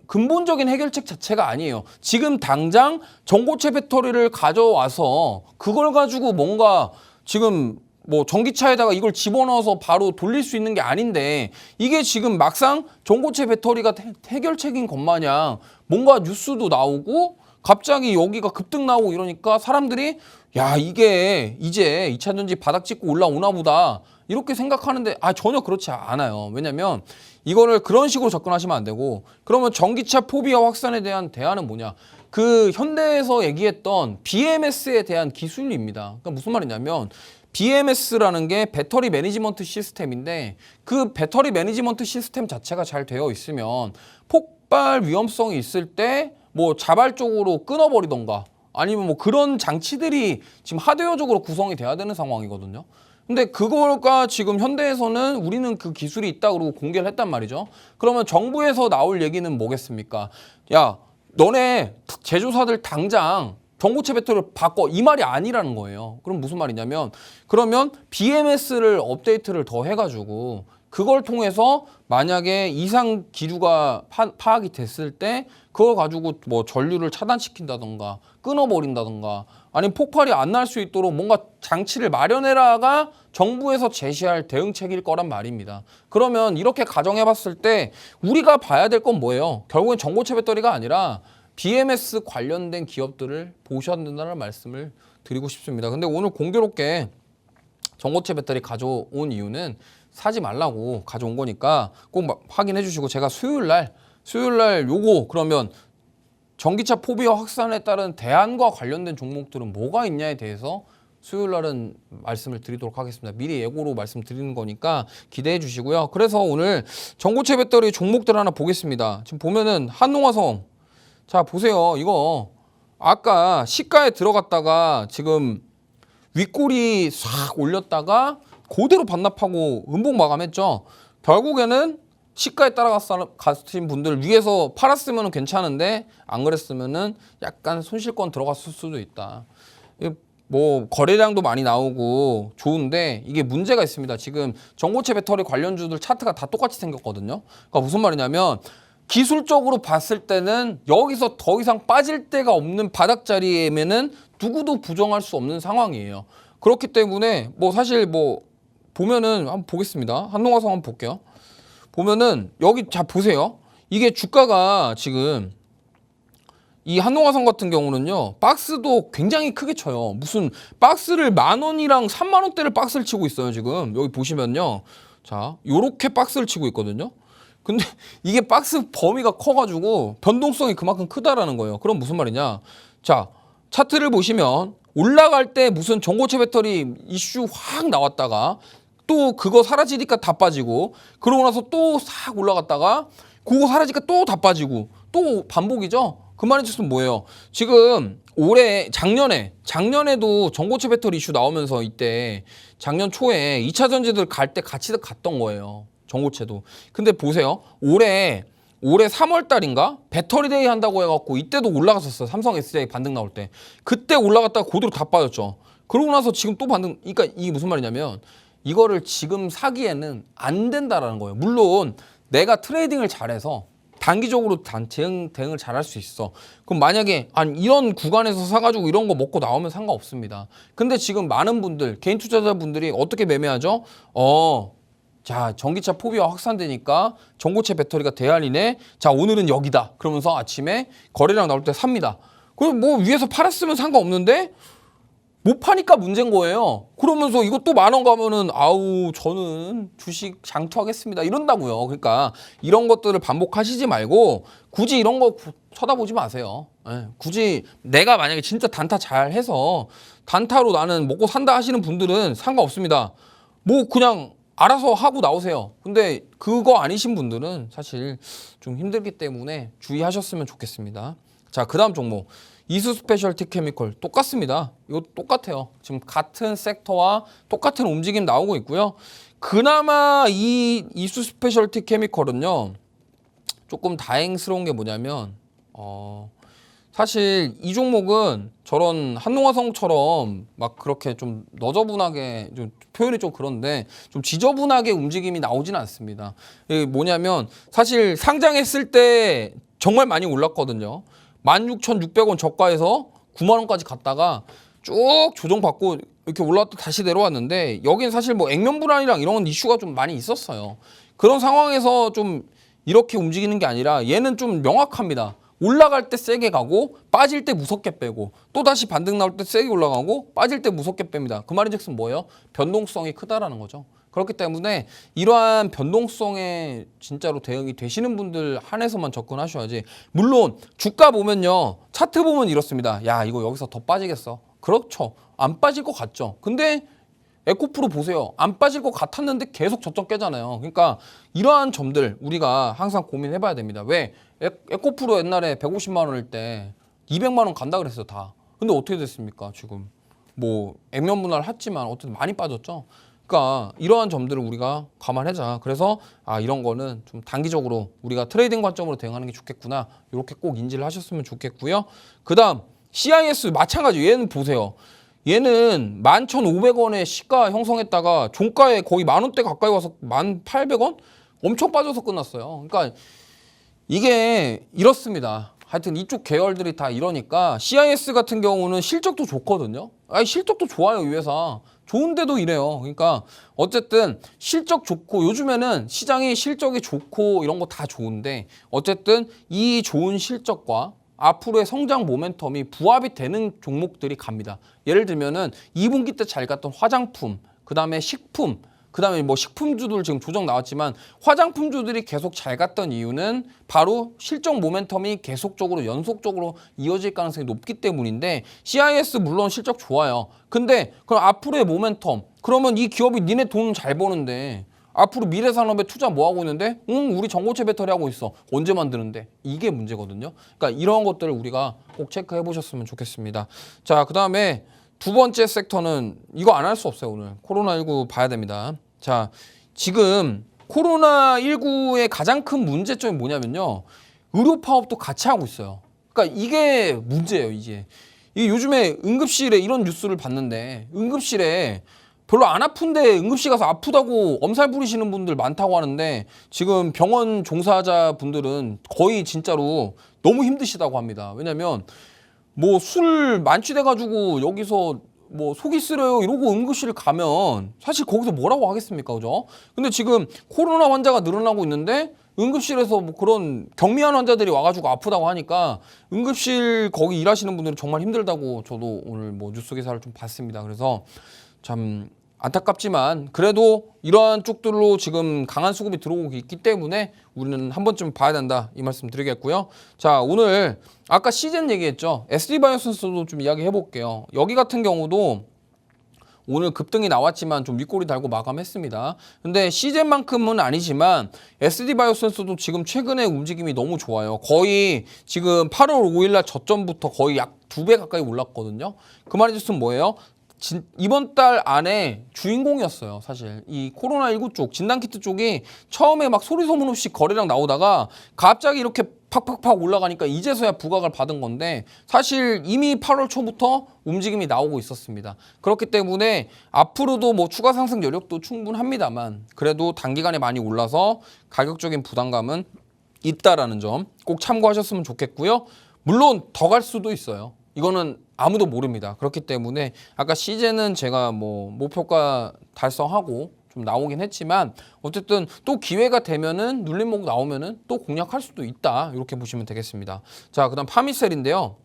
근본적인 해결책 자체가 아니에요. 지금 당장 전고체 배터리를 가져와서 그걸 가지고 뭔가 지금 뭐 전기차에다가 이걸 집어넣어서 바로 돌릴 수 있는 게 아닌데, 이게 지금 막상 전고체 배터리가 해결책인 것 마냥 뭔가 뉴스도 나오고 갑자기 여기가 급등 나오고 이러니까 사람들이 야 이게 이제 2차전지 바닥 찍고 올라오나 보다 이렇게 생각하는데 전혀 그렇지 않아요. 왜냐면 이거를 그런 식으로 접근하시면 안 되고, 그러면 전기차 포비아 확산에 대한 대안은 뭐냐? 그 현대에서 얘기했던 BMS에 대한 기술입니다. 그러니까 무슨 말이냐면 BMS라는 게 배터리 매니지먼트 시스템인데, 그 배터리 매니지먼트 시스템 자체가 잘 되어 있으면 폭발 위험성이 있을 때 뭐 자발적으로 끊어버리던가 아니면 뭐 그런 장치들이 지금 하드웨어적으로 구성이 돼야 되는 상황이거든요. 근데 그거가 지금 현대에서는 우리는 그 기술이 있다 그러고 공개를 했단 말이죠. 그러면 정부에서 나올 얘기는 뭐겠습니까? 야, 너네 제조사들 당장 전고체 배터리를 바꿔, 이 말이 아니라는 거예요. 그럼 무슨 말이냐면, 그러면 BMS를 업데이트를 더 해가지고 그걸 통해서 만약에 이상 기류가 파악이 됐을 때 그걸 가지고 뭐 전류를 차단시킨다던가 끊어버린다던가 아니면 폭발이 안 날 수 있도록 뭔가 장치를 마련해라가 정부에서 제시할 대응책일 거란 말입니다. 그러면 이렇게 가정해 봤을 때 우리가 봐야 될 건 뭐예요? 결국엔 전고체 배터리가 아니라 BMS 관련된 기업들을 보셔야 된다는 말씀을 드리고 싶습니다. 근데 오늘 공교롭게 전고체 배터리 가져온 이유는 사지 말라고 가져온 거니까 꼭 확인해 주시고, 제가 수요일 날 요거 그러면 전기차 포비아 확산에 따른 대안과 관련된 종목들은 뭐가 있냐에 대해서 수요일 날은 말씀을 드리도록 하겠습니다. 미리 예고로 말씀드리는 거니까 기대해 주시고요. 그래서 오늘 전고체 배터리 종목들 하나 보겠습니다. 지금 보면은 한농화성, 자 보세요. 이거 아까 시가에 들어갔다가 지금 윗꼬리 싹 올렸다가 그대로 반납하고 음봉 마감했죠. 결국에는 시가에 따라가신 분들 위에서 팔았으면 괜찮은데 안 그랬으면은 약간 손실권 들어갔을 수도 있다. 뭐 거래량도 많이 나오고 좋은데 이게 문제가 있습니다. 지금 전고체 배터리 관련주들 차트가 다 똑같이 생겼거든요. 그러니까 무슨 말이냐면 기술적으로 봤을 때는 여기서 더 이상 빠질 데가 없는 바닥 자리에면은 누구도 부정할 수 없는 상황이에요. 그렇기 때문에 뭐 사실 뭐 보면은 한번 보겠습니다. 한농화성 한번 볼게요. 보면은 여기 자 보세요. 이게 주가가 지금 이 한농화성 같은 경우는요, 박스도 굉장히 크게 쳐요. 무슨 박스를 10,000원이랑 30,000원대를 박스를 치고 있어요. 지금 여기 보시면요, 자 요렇게 박스를 치고 있거든요. 근데 이게 박스 범위가 커가지고 변동성이 그만큼 크다라는 거예요. 그럼 무슨 말이냐? 자 차트를 보시면 올라갈 때 무슨 전고체 배터리 이슈 확 나왔다가 또 그거 사라지니까 다 빠지고, 그러고 나서 또 싹 올라갔다가 그거 사라지니까 또 다 빠지고, 또 반복이죠. 그 말인 즉슨 뭐예요? 지금 작년에도 전고체 배터리 이슈 나오면서 이때 작년 초에 2차 전지들 갈 때 같이 갔던 거예요. 전고체도. 근데 보세요. 올해 3월 달인가 배터리데이 한다고 해갖고 이때도 올라갔었어요. 삼성 SDI 반등 나올 때. 그때 올라갔다가 그대로 다 빠졌죠. 그러고 나서 지금 또 반등. 그러니까 이게 무슨 말이냐면 이거를 지금 사기에는 안 된다라는 거예요. 물론 내가 트레이딩을 잘해서 단기적으로 대응을 잘할 수 있어. 그럼 만약에 이런 구간에서 사가지고 이런 거 먹고 나오면 상관없습니다. 근데 지금 많은 분들, 개인 투자자분들이 어떻게 매매하죠? 자 전기차 포비아 확산되니까 전고체 배터리가 대안이네. 자 오늘은 여기다. 그러면서 아침에 거래량 나올 때 삽니다. 그럼 뭐 위에서 팔았으면 상관없는데 못 파니까 문제인 거예요. 그러면서 이거 또 10,000원 가면은 저는 주식 장투하겠습니다 이런다고요. 그러니까 이런 것들을 반복하시지 말고 굳이 이런 거 쳐다보지 마세요. 굳이 내가 만약에 진짜 단타 잘 해서 단타로 나는 먹고 산다 하시는 분들은 상관없습니다. 뭐 그냥 알아서 하고 나오세요. 근데 그거 아니신 분들은 사실 좀 힘들기 때문에 주의하셨으면 좋겠습니다. 자, 그 다음 종목. 이수 스페셜티 케미컬 똑같습니다. 이거 똑같아요. 지금 같은 섹터와 똑같은 움직임 나오고 있고요. 그나마 이 이수 스페셜티 케미컬은요. 조금 다행스러운 게 뭐냐면 사실 이 종목은 저런 한농화성처럼 막 그렇게 좀 너저분하게 좀 표현이 좀 그런데 좀 지저분하게 움직임이 나오지는 않습니다. 이게 뭐냐면 사실 상장했을 때 정말 많이 올랐거든요. 16,600원 저가에서 9만 원까지 갔다가 쭉 조정받고 이렇게 올라왔다 다시 내려왔는데 여긴 사실 뭐 액면 불안이랑 이런 이슈가 좀 많이 있었어요. 그런 상황에서 좀 이렇게 움직이는 게 아니라 얘는 좀 명확합니다. 올라갈 때 세게 가고 빠질 때 무섭게 빼고 또 다시 반등 나올 때 세게 올라가고 빠질 때 무섭게 뺍니다. 그 말인즉슨 뭐예요? 변동성이 크다라는 거죠. 그렇기 때문에 이러한 변동성에 진짜로 대응이 되시는 분들 한해서만 접근하셔야지. 물론 주가 보면요. 차트 보면 이렇습니다. 야, 이거 여기서 더 빠지겠어. 그렇죠. 안 빠질 것 같죠. 근데 에코프로 보세요. 안 빠질 것 같았는데 계속 저점 깨잖아요. 그러니까 이러한 점들 우리가 항상 고민해봐야 됩니다. 왜? 에코프로 옛날에 150만 원일 때 200만 원 간다 그랬어요. 다. 근데 어떻게 됐습니까? 지금 뭐 액면 분할 했지만 어쨌든 많이 빠졌죠. 그러니까 이러한 점들을 우리가 감안하자. 그래서 이런 거는 좀 단기적으로 우리가 트레이딩 관점으로 대응하는 게 좋겠구나. 이렇게 꼭 인지를 하셨으면 좋겠고요. 그 다음 CIS 마찬가지. 얘는 보세요. 얘는 11,500원에 시가 형성했다가 종가에 거의 만 원대 가까이 와서 1,800원? 엄청 빠져서 끝났어요. 그러니까 이게 이렇습니다. 하여튼 이쪽 계열들이 다 이러니까 CIS 같은 경우는 실적도 좋거든요. 실적도 좋아요, 이 회사. 좋은데도 이래요. 그러니까 어쨌든 실적 좋고 요즘에는 시장이 실적이 좋고 이런 거 다 좋은데 어쨌든 이 좋은 실적과 앞으로의 성장 모멘텀이 부합이 되는 종목들이 갑니다. 예를 들면은 2분기 때 잘 갔던 화장품, 그 다음에 식품, 그 다음에 뭐 식품주들 지금 조정 나왔지만 화장품주들이 계속 잘 갔던 이유는 바로 실적 모멘텀이 계속적으로 연속적으로 이어질 가능성이 높기 때문인데 CIS 물론 실적 좋아요. 근데 그럼 앞으로의 모멘텀, 그러면 이 기업이 니네 돈 잘 버는데 앞으로 미래산업에 투자 뭐 하고 있는데? 우리 전고체 배터리 하고 있어. 언제 만드는데? 이게 문제거든요. 그러니까 이런 것들을 우리가 꼭 체크해 보셨으면 좋겠습니다. 자, 그 다음에 두 번째 섹터는 이거 안 할 수 없어요. 오늘 코로나19 봐야 됩니다. 자, 지금 코로나19의 가장 큰 문제점이 뭐냐면요. 의료 파업도 같이 하고 있어요. 그러니까 이게 문제예요. 이게 요즘에 응급실에 이런 뉴스를 봤는데 응급실에 별로 안 아픈데 응급실 가서 아프다고 엄살 부리시는 분들 많다고 하는데 지금 병원 종사자 분들은 거의 진짜로 너무 힘드시다고 합니다. 왜냐면 뭐 술 만취돼가지고 여기서 뭐 속이 쓰려요 이러고 응급실 가면 사실 거기서 뭐라고 하겠습니까, 그죠? 근데 지금 코로나 환자가 늘어나고 있는데 응급실에서 뭐 그런 경미한 환자들이 와가지고 아프다고 하니까 응급실 거기 일하시는 분들은 정말 힘들다고 저도 오늘 뭐 뉴스 기사를 좀 봤습니다. 그래서 참 안타깝지만 그래도 이러한 쪽들로 지금 강한 수급이 들어오고 있기 때문에 우리는 한 번쯤 봐야 된다 이 말씀 드리겠고요. 자, 오늘 아까 시젠 얘기했죠. SD바이오센스도 좀 이야기해 볼게요. 여기 같은 경우도 오늘 급등이 나왔지만 좀 윗꼬리 달고 마감했습니다. 근데 시젠만큼은 아니지만 SD바이오센스도 지금 최근에 움직임이 너무 좋아요. 거의 지금 8월 5일날 저점부터 거의 약 2배 가까이 올랐거든요. 그 말인즉슨 뭐예요? 이번 달 안에 주인공이었어요. 사실 이 코로나19 쪽 진단키트 쪽이 처음에 막 소리 소문 없이 거래량 나오다가 갑자기 이렇게 팍팍팍 올라가니까 이제서야 부각을 받은 건데 사실 이미 8월 초부터 움직임이 나오고 있었습니다. 그렇기 때문에 앞으로도 뭐 추가 상승 여력도 충분합니다만 그래도 단기간에 많이 올라서 가격적인 부담감은 있다라는 점 꼭 참고하셨으면 좋겠고요. 물론 더 갈 수도 있어요. 이거는 아무도 모릅니다. 그렇기 때문에 아까 시제는 제가 뭐 목표가 달성하고 좀 나오긴 했지만 어쨌든 또 기회가 되면은 눌림목 나오면은 또 공략할 수도 있다. 이렇게 보시면 되겠습니다. 자, 그다음 파미셀인데요.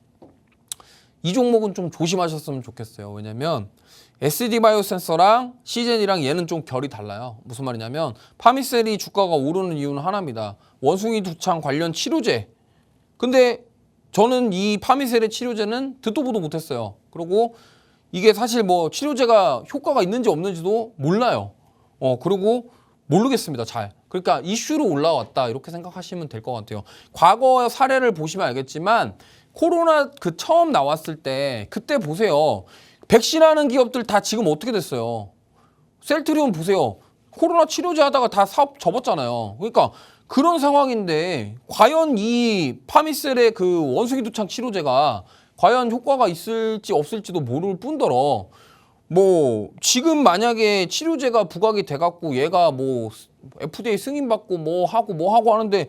이 종목은 좀 조심하셨으면 좋겠어요. 왜냐면 SD바이오센서랑 시젠이랑 얘는 좀 결이 달라요. 무슨 말이냐면 파미셀이 주가가 오르는 이유는 하나입니다. 원숭이 두창 관련 치료제. 근데 저는 이 파미셀의 치료제는 듣도 보도 못했어요. 그리고 이게 사실 뭐 치료제가 효과가 있는지 없는지도 몰라요. 그리고 모르겠습니다. 잘. 그러니까 이슈로 올라왔다 이렇게 생각하시면 될 것 같아요. 과거 사례를 보시면 알겠지만 코로나 그 처음 나왔을 때 그때 보세요. 백신하는 기업들 다 지금 어떻게 됐어요? 셀트리온 보세요. 코로나 치료제 하다가 다 사업 접었잖아요. 그러니까 그런 상황인데 과연 이 파미셀의 그 원숭이 두창 치료제가 과연 효과가 있을지 없을지도 모를 뿐더러 뭐 지금 만약에 치료제가 부각이 돼갖고 얘가 뭐 FDA 승인받고 뭐 하고 하는데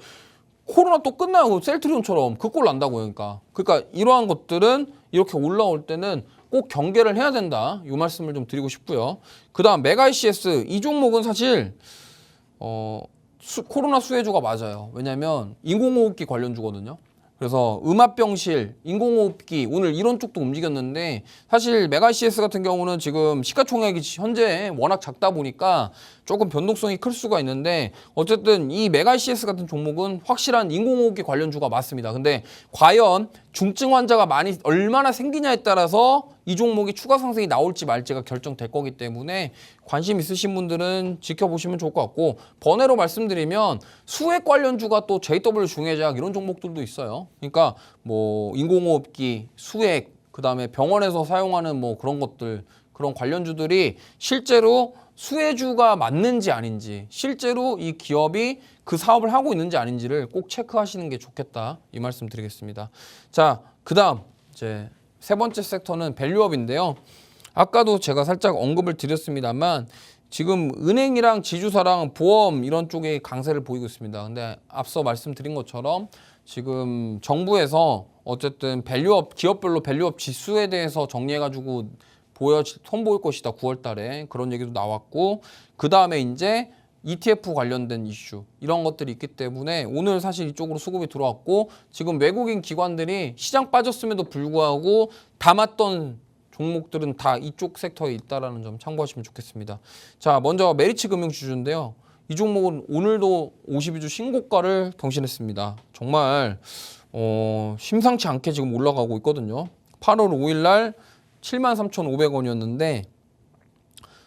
코로나 또 끝나요. 셀트리온처럼 그 꼴 난다고요. 그러니까 이러한 것들은 이렇게 올라올 때는 꼭 경계를 해야 된다. 이 말씀을 좀 드리고 싶고요. 그다음 메가이시에스 이 종목은 사실 코로나 수혜주가 맞아요. 왜냐하면 인공호흡기 관련주거든요. 그래서 음압병실, 인공호흡기 오늘 이런 쪽도 움직였는데 사실 메가CS 같은 경우는 지금 시가총액이 현재 워낙 작다 보니까 조금 변동성이 클 수가 있는데 어쨌든 이 메가CS 같은 종목은 확실한 인공호흡기 관련주가 맞습니다. 근데 과연 중증 환자가 얼마나 생기냐에 따라서 이 종목이 추가 상승이 나올지 말지가 결정될 거기 때문에 관심 있으신 분들은 지켜보시면 좋을 것 같고 번외로 말씀드리면 수액 관련주가 또 JW 중해제약 이런 종목들도 있어요. 그러니까 뭐 인공호흡기, 수액, 그다음에 병원에서 사용하는 뭐 그런 것들 그런 관련주들이 실제로 수혜주가 맞는지 아닌지 실제로 이 기업이 그 사업을 하고 있는지 아닌지를 꼭 체크하시는 게 좋겠다 이 말씀 드리겠습니다. 자, 그다음 이제 세 번째 섹터는 밸류업인데요. 아까도 제가 살짝 언급을 드렸습니다만 지금 은행이랑 지주사랑 보험 이런 쪽에 강세를 보이고 있습니다. 근데 앞서 말씀드린 것처럼 지금 정부에서 어쨌든 밸류업 기업별로 밸류업 지수에 대해서 정리해가지고 선보일 것이다 9월 달에 그런 얘기도 나왔고 그 다음에 이제 ETF 관련된 이슈 이런 것들이 있기 때문에 오늘 사실 이쪽으로 수급이 들어왔고 지금 외국인 기관들이 시장 빠졌음에도 불구하고 담았던 종목들은 다 이쪽 섹터에 있다라는 점 참고하시면 좋겠습니다. 자, 먼저 메리츠 금융주주인데요. 이 종목은 오늘도 52주 신고가를 경신했습니다. 정말 심상치 않게 지금 올라가고 있거든요. 8월 5일 날 73,500원이었는데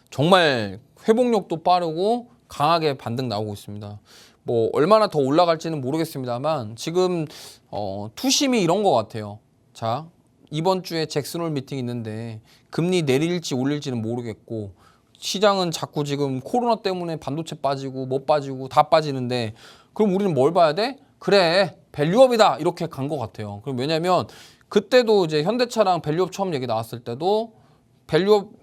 정말 회복력도 빠르고 강하게 반등 나오고 있습니다. 뭐 얼마나 더 올라갈지는 모르겠습니다만 지금 투심이 이런 것 같아요. 자, 이번 주에 잭슨홀 미팅 있는데 금리 내릴지 올릴지는 모르겠고 시장은 자꾸 지금 코로나 때문에 반도체 빠지고 뭐 빠지고 다 빠지는데 그럼 우리는 뭘 봐야 돼? 그래 밸류업이다 이렇게 간 것 같아요. 그럼 왜냐면 그때도 이제 현대차랑 밸류업 처음 얘기 나왔을 때도 밸류업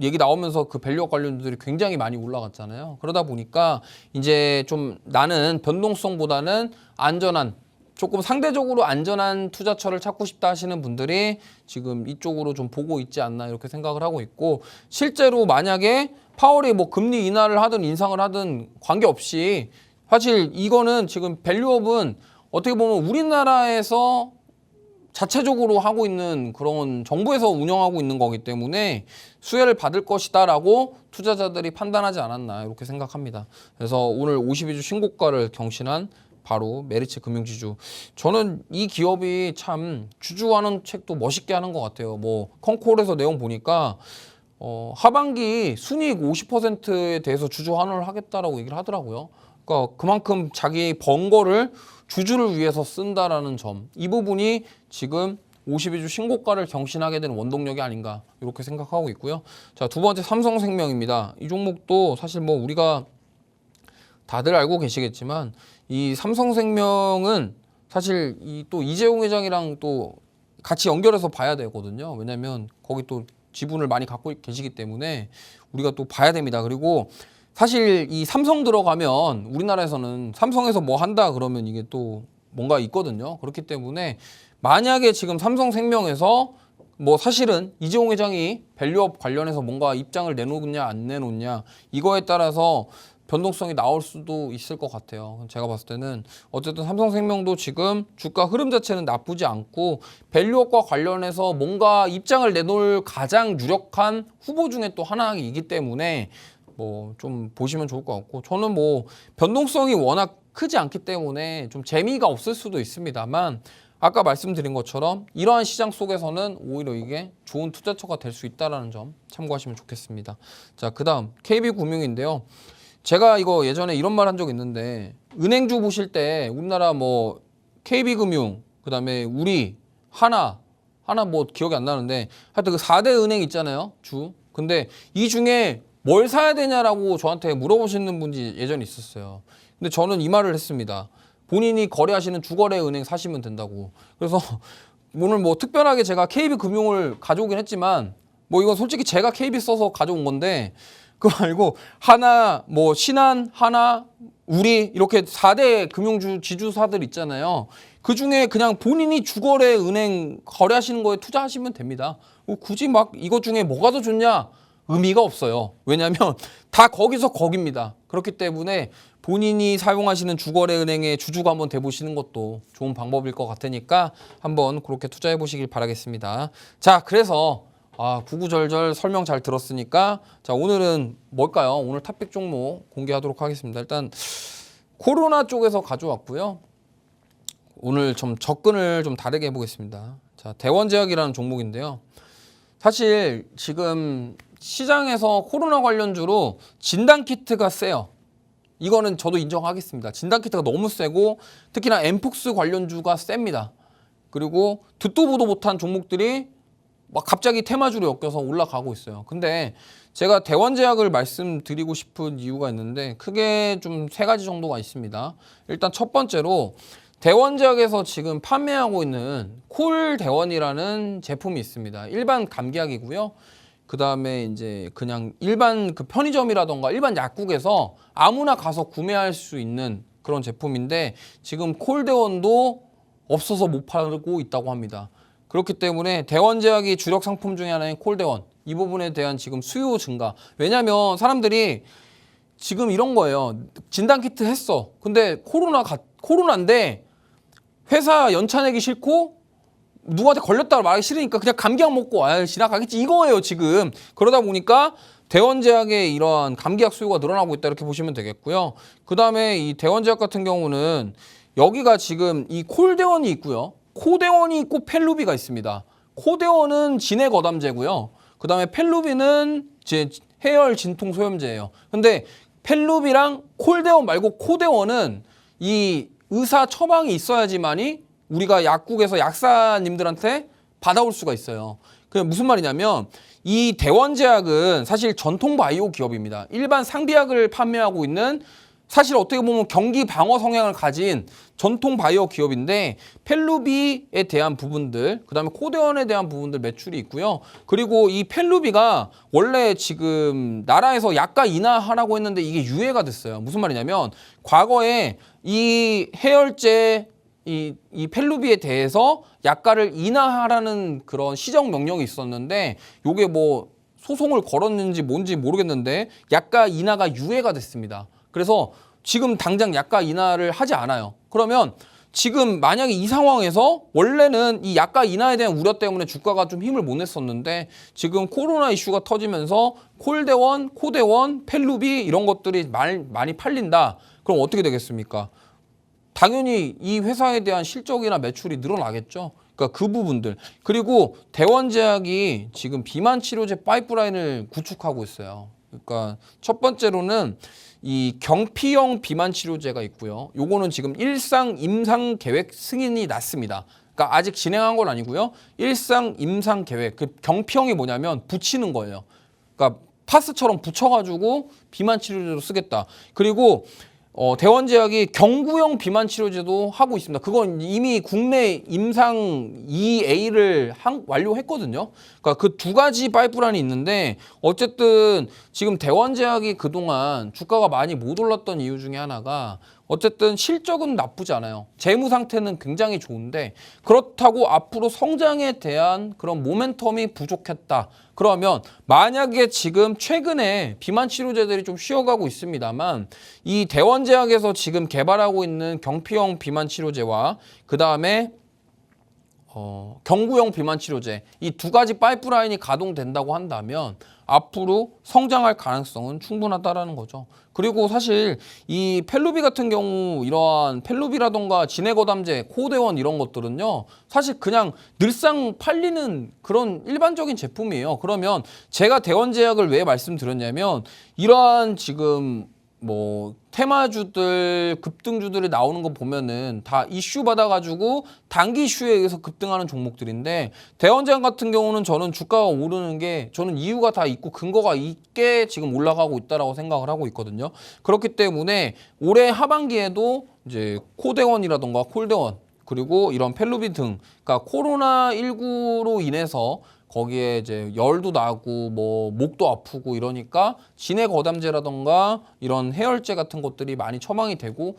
얘기 나오면서 그 밸류업 관련주들이 굉장히 많이 올라갔잖아요. 그러다 보니까 이제 좀 나는 변동성보다는 안전한 조금 상대적으로 안전한 투자처를 찾고 싶다 하시는 분들이 지금 이쪽으로 좀 보고 있지 않나 이렇게 생각을 하고 있고 실제로 만약에 파월이 뭐 금리 인하를 하든 인상을 하든 관계없이 사실 이거는 지금 밸류업은 어떻게 보면 우리나라에서 자체적으로 하고 있는 그런 정부에서 운영하고 있는 거기 때문에 수혜를 받을 것이다라고 투자자들이 판단하지 않았나 이렇게 생각합니다. 그래서 오늘 52주 신고가를 경신한 바로 메리츠 금융지주. 저는 이 기업이 참 주주하는 책도 멋있게 하는 것 같아요. 뭐 컨콜에서 내용 보니까 하반기 순이익 50%에 대해서 주주 환원을 하겠다라고 얘기를 하더라고요. 그러니까 그만큼 자기 번 거를 주주를 위해서 쓴다라는 점. 이 부분이 지금 52주 신고가를 경신하게 된 원동력이 아닌가 이렇게 생각하고 있고요. 자, 두 번째 삼성생명입니다. 이 종목도 사실 뭐 우리가 다들 알고 계시겠지만 이 삼성생명은 사실 또 이재용 회장이랑 또 같이 연결해서 봐야 되거든요. 왜냐하면 거기 또 지분을 많이 갖고 계시기 때문에 우리가 또 봐야 됩니다. 그리고 사실 이 삼성 들어가면 우리나라에서는 삼성에서 뭐 한다 그러면 이게 또 뭔가 있거든요. 그렇기 때문에 만약에 지금 삼성생명에서 뭐 사실은 이재용 회장이 밸류업 관련해서 뭔가 입장을 내놓느냐 안 내놓느냐 이거에 따라서 변동성이 나올 수도 있을 것 같아요. 제가 봤을 때는 어쨌든 삼성생명도 지금 주가 흐름 자체는 나쁘지 않고 밸류업과 관련해서 뭔가 입장을 내놓을 가장 유력한 후보 중에 또 하나이기 때문에 뭐 좀 보시면 좋을 것 같고 저는 뭐 변동성이 워낙 크지 않기 때문에 좀 재미가 없을 수도 있습니다만 아까 말씀드린 것처럼 이러한 시장 속에서는 오히려 이게 좋은 투자처가 될 수 있다는 점 참고하시면 좋겠습니다. 자, 그다음 KB금융인데요. 제가 이거 예전에 이런 말 한 적 있는데 은행주 보실 때 우리나라 뭐 KB금융, 그다음에 우리, 하나 뭐 기억이 안 나는데 하여튼 그 4대 은행 있잖아요. 주. 근데 이 중에 뭘 사야 되냐라고 저한테 물어보시는 분이 예전에 있었어요. 근데 저는 이 말을 했습니다. 본인이 거래하시는 주거래 은행 사시면 된다고. 그래서 오늘 뭐 특별하게 제가 KB금융을 가져오긴 했지만 뭐 이건 솔직히 제가 KB 써서 가져온 건데 그거 말고 하나, 뭐 신한, 하나, 우리 이렇게 4대 금융주 지주사들 있잖아요. 그 중에 그냥 본인이 주거래 은행 거래하시는 거에 투자하시면 됩니다. 굳이 막 이것 중에 뭐가 더 좋냐? 의미가 없어요. 왜냐하면 다 거기서 거깁니다. 그렇기 때문에 본인이 사용하시는 주거래 은행의 주주가 한번 돼보시는 것도 좋은 방법일 것 같으니까 한번 그렇게 투자해 보시길 바라겠습니다. 자, 그래서 구구절절 설명 잘 들었으니까 자, 오늘은 뭘까요? 오늘 탑픽 종목 공개하도록 하겠습니다. 일단 코로나 쪽에서 가져왔고요. 오늘 좀 접근을 좀 다르게 해보겠습니다. 자, 대원제약이라는 종목인데요. 사실 지금 시장에서 코로나 관련주로 진단키트가 세요. 이거는 저도 인정하겠습니다. 진단키트가 너무 세고 특히나 엠폭스 관련주가 셉니다. 그리고 듣도 보도 못한 종목들이 막 갑자기 테마주로 엮여서 올라가고 있어요. 근데 제가 대원제약을 말씀드리고 싶은 이유가 있는데 크게 좀 3가지 정도가 있습니다. 일단 첫 번째로 대원제약에서 지금 판매하고 있는 콜대원이라는 제품이 있습니다. 일반 감기약이고요. 그 다음에 이제 그냥 일반 그 편의점이라던가 일반 약국에서 아무나 가서 구매할 수 있는 그런 제품인데 지금 콜대원도 없어서 못 팔고 있다고 합니다. 그렇기 때문에 대원제약이 주력 상품 중에 하나인 콜대원, 이 부분에 대한 지금 수요 증가. 왜냐면 사람들이 지금 이런 거예요. 진단키트 했어. 근데 코로나인데 회사 연차 내기 싫고 누구한테 걸렸다고 말하기 싫으니까 그냥 감기약 먹고 지나가겠지 이거예요 지금. 그러다 보니까 대원제약의 이러한 감기약 수요가 늘어나고 있다 이렇게 보시면 되겠고요. 그 다음에 이 대원제약 같은 경우는 여기가 지금 이 콜대원이 있고요. 코대원이 있고 펠루비가 있습니다. 코대원은 진액 어담제고요. 그 다음에 펠루비는 이제 해열 진통 소염제예요. 근데 펠루비랑 콜대원 말고 코대원은 이 의사 처방이 있어야지만이 우리가 약국에서 약사님들한테 받아올 수가 있어요. 그게 무슨 말이냐면 이 대원제약은 사실 전통 바이오 기업입니다. 일반 상비약을 판매하고 있는 사실 어떻게 보면 경기 방어 성향을 가진 전통 바이오 기업인데 펠루비에 대한 부분들, 그 다음에 코대원에 대한 부분들 매출이 있고요. 그리고 이 펠루비가 원래 지금 나라에서 약가 인하하라고 했는데 이게 유예가 됐어요. 무슨 말이냐면 과거에 이 해열제 이 펠루비에 대해서 약가를 인하하라는 그런 시정 명령이 있었는데 요게 뭐 소송을 걸었는지 뭔지 모르겠는데 약가 인하가 유예가 됐습니다. 그래서 지금 당장 약가 인하를 하지 않아요. 그러면 지금 만약에 이 상황에서 원래는 이 약가 인하에 대한 우려 때문에 주가가 좀 힘을 못 냈었는데 지금 코로나 이슈가 터지면서 콜대원, 코대원, 펠루비 이런 것들이 많이 팔린다. 그럼 어떻게 되겠습니까? 당연히 이 회사에 대한 실적이나 매출이 늘어나겠죠. 그러니까 그 부분들. 그리고 대원제약이 지금 비만 치료제 파이프라인을 구축하고 있어요. 그러니까 첫 번째로는 이 경피형 비만 치료제가 있고요. 요거는 지금 일상 임상 계획 승인이 났습니다. 그러니까 아직 진행한 건 아니고요. 일상 임상 계획. 그 경피형이 뭐냐면 붙이는 거예요. 그러니까 파스처럼 붙여가지고 비만 치료제로 쓰겠다. 그리고 대원제약이 경구형 비만 치료제도 하고 있습니다. 그건 이미 국내 임상 2A를 완료했거든요. 그러니까 그 2가지 파이프라인이 있는데 어쨌든 지금 대원제약이 그동안 주가가 많이 못 올랐던 이유 중에 하나가 어쨌든 실적은 나쁘지 않아요. 재무 상태는 굉장히 좋은데 그렇다고 앞으로 성장에 대한 그런 모멘텀이 부족했다. 그러면 만약에 지금 최근에 비만 치료제들이 좀 쉬어가고 있습니다만 이 대원제약에서 지금 개발하고 있는 경피형 비만 치료제와 그 다음에 경구용 비만 치료제 이 두 가지 파이프라인이 가동된다고 한다면 앞으로 성장할 가능성은 충분하다라는 거죠. 그리고 사실 이 펠루비 같은 경우 이러한 펠루비라던가 진해거담제, 코데원 이런 것들은요. 사실 그냥 늘상 팔리는 그런 일반적인 제품이에요. 그러면 제가 대원제약을 왜 말씀드렸냐면 이러한 지금 뭐 테마주들 급등주들이 나오는 거 보면은 다 이슈 받아가지고 단기 이슈에 의해서 급등하는 종목들인데 대원제약 같은 경우는 저는 주가가 오르는 게 저는 이유가 다 있고 근거가 있게 지금 올라가고 있다라고 생각을 하고 있거든요. 그렇기 때문에 올해 하반기에도 이제 코데원이라던가 콜데원 그리고 이런 펠루비 등 그러니까 코로나19로 인해서 거기에 이제 열도 나고 뭐 목도 아프고 이러니까 진해거담제라던가 이런 해열제 같은 것들이 많이 처방이 되고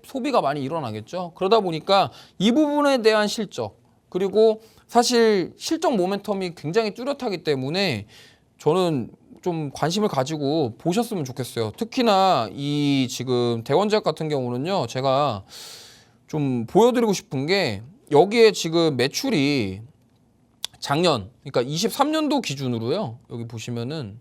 소비가 많이 일어나겠죠. 그러다 보니까 이 부분에 대한 실적 그리고 사실 실적 모멘텀이 굉장히 뚜렷하기 때문에 저는 좀 관심을 가지고 보셨으면 좋겠어요. 특히나 이 지금 대원제약 같은 경우는요. 제가 좀 보여드리고 싶은 게 여기에 지금 매출이 작년, 그러니까 23년도 기준으로요. 여기 보시면은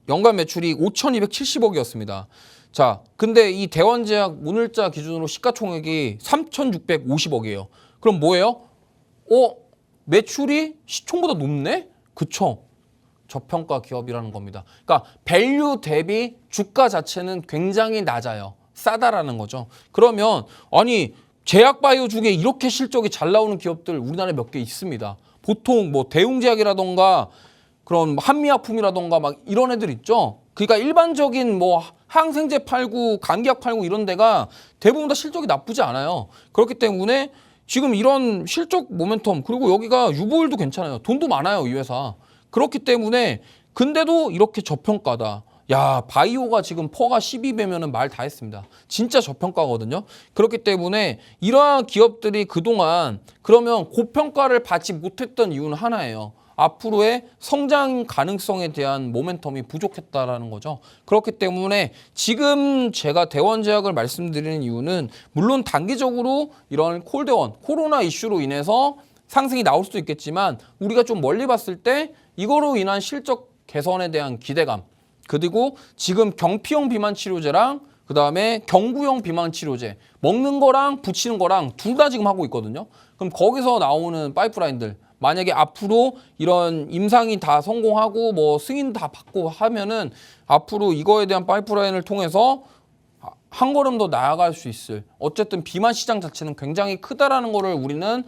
연간 매출이 5,270억이었습니다. 자, 근데 이 대원제약 오늘자 기준으로 시가총액이 3,650억이에요. 그럼 뭐예요? 매출이 시총보다 높네? 그쵸? 저평가 기업이라는 겁니다. 그러니까 밸류 대비 주가 자체는 굉장히 낮아요. 싸다라는 거죠. 그러면 아니 제약바이오 중에 이렇게 실적이 잘 나오는 기업들 우리나라에 몇 개 있습니다. 보통 뭐 대웅제약이라던가 그런 한미약품이라던가 막 이런 애들 있죠. 그러니까 일반적인 뭐 항생제 팔고 감기약 팔고 이런 데가 대부분 다 실적이 나쁘지 않아요. 그렇기 때문에 지금 이런 실적 모멘텀 그리고 여기가 유보율도 괜찮아요. 돈도 많아요, 이 회사. 그렇기 때문에 근데도 이렇게 저평가다. 야, 바이오가 지금 퍼가 12배면은 말 다 했습니다. 진짜 저평가거든요. 그렇기 때문에 이러한 기업들이 그동안 그러면 고평가를 받지 못했던 이유는 하나예요. 앞으로의 성장 가능성에 대한 모멘텀이 부족했다라는 거죠. 그렇기 때문에 지금 제가 대원제약을 말씀드리는 이유는 물론 단기적으로 이런 콜대원, 코로나 이슈로 인해서 상승이 나올 수도 있겠지만 우리가 좀 멀리 봤을 때 이거로 인한 실적 개선에 대한 기대감 그리고 지금 경피용 비만 치료제랑 그다음에 경구용 비만 치료제 먹는 거랑 붙이는 거랑 둘 다 지금 하고 있거든요. 그럼 거기서 나오는 파이프라인들 만약에 앞으로 이런 임상이 다 성공하고 뭐 승인 다 받고 하면은 앞으로 이거에 대한 파이프라인을 통해서 한 걸음 더 나아갈 수 있을 어쨌든 비만 시장 자체는 굉장히 크다라는 거를 우리는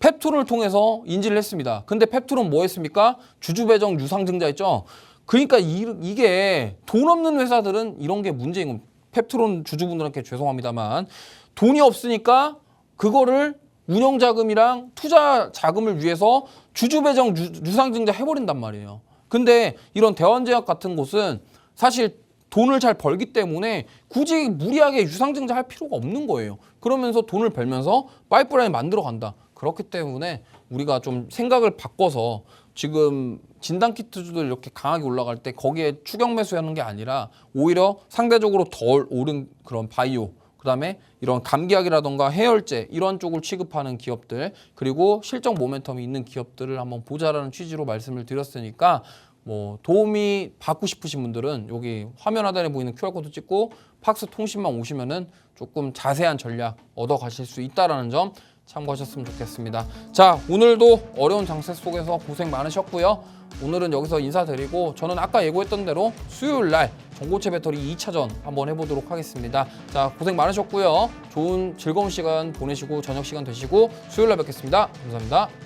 펩토를 통해서 인지를 했습니다. 근데 펩토는 뭐 했습니까? 주주배정 유상증자 했죠. 그러니까 이게 돈 없는 회사들은 이런 게 문제인 겁니다. 펩트론 주주분들한테 죄송합니다만 돈이 없으니까 그거를 운영자금이랑 투자 자금을 위해서 주주배정 유상증자 해버린단 말이에요. 근데 이런 대원제약 같은 곳은 사실 돈을 잘 벌기 때문에 굳이 무리하게 유상증자 할 필요가 없는 거예요. 그러면서 돈을 벌면서 파이프라인 만들어 간다. 그렇기 때문에 우리가 좀 생각을 바꿔서 지금 진단키트주들 이렇게 강하게 올라갈 때 거기에 추격 매수하는 게 아니라 오히려 상대적으로 덜 오른 그런 바이오 그다음에 이런 감기약이라던가 해열제 이런 쪽을 취급하는 기업들 그리고 실적 모멘텀이 있는 기업들을 한번 보자라는 취지로 말씀을 드렸으니까 뭐 도움이 받고 싶으신 분들은 여기 화면 하단에 보이는 QR코드 찍고 팍스 통신만 오시면은 조금 자세한 전략 얻어 가실 수 있다라는 점 참고하셨으면 좋겠습니다. 자, 오늘도 어려운 장세 속에서 고생 많으셨고요. 오늘은 여기서 인사드리고 저는 아까 예고했던 대로 수요일 날 전고체 배터리 2차전 한번 해보도록 하겠습니다. 자, 고생 많으셨고요. 좋은 즐거운 시간 보내시고 저녁 시간 되시고 수요일 날 뵙겠습니다. 감사합니다.